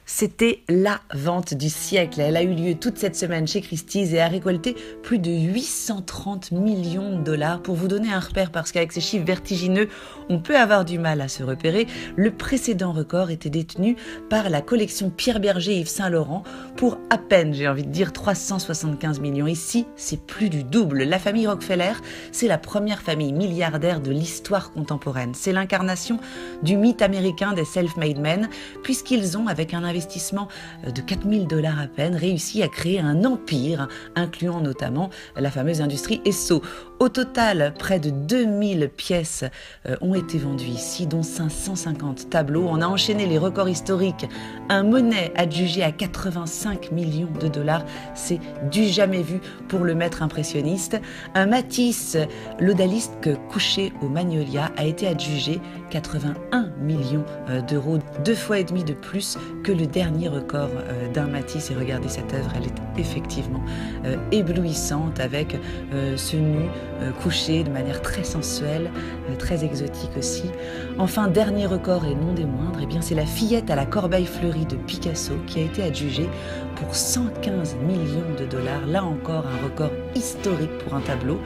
C'était la vente du siècle. Elle a eu lieu toute cette semaine chez Christie's et a récolté plus de 830 millions de dollars. Pour vous donner un repère, parce qu'avec ces chiffres vertigineux, on peut avoir du mal à se repérer, le précédent record était détenu par la collection Pierre Berger et Yves Saint Laurent pour à peine, j'ai envie de dire, 375 millions. Ici, c'est plus du double. La famille Rockefeller, c'est la première famille milliardaire de l'histoire contemporaine. C'est l'incarnation du mythe américain des self-made men, puisqu'ils ont, avec un investissement de 4 000 $ à peine, réussi à créer un empire, incluant notamment la fameuse industrie Esso. Au total, près de 2000 pièces ont été vendues ici, dont 550 tableaux. On a enchaîné les records historiques. Un Monet adjugé à 85 millions de dollars, c'est du jamais vu pour le maître impressionniste. Un Matisse, l'odalisque couché au Magnolia, a été adjugé 81 millions d'euros, 2,5 fois de plus que le dernier record d'un Matisse. Et regardez cette œuvre, elle est effectivement éblouissante, avec ce nu couché de manière très sensuelle, très exotique aussi. Enfin, dernier record et non des moindres, eh bien, c'est la Fillette à la corbeille fleurie de Picasso qui a été adjugée pour 115 millions de dollars. Là encore, un record historique pour un tableau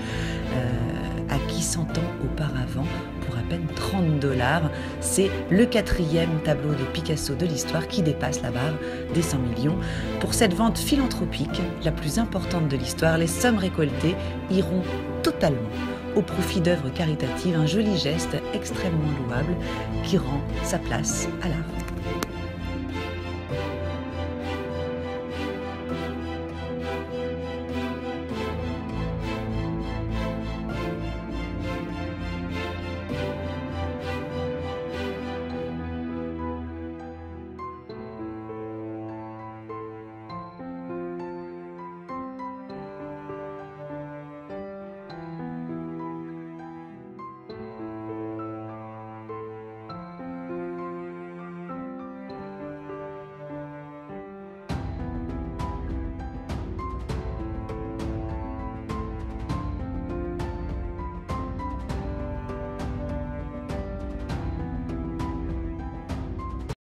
acquis 100 ans auparavant pour à peine 30 $. C'est le 4e tableau de Picasso de l'histoire qui dépasse la barre des 100 millions. Pour cette vente philanthropique, la plus importante de l'histoire, les sommes récoltées iront totalement au profit d'œuvres caritatives, un joli geste extrêmement louable qui rend sa place à l'art.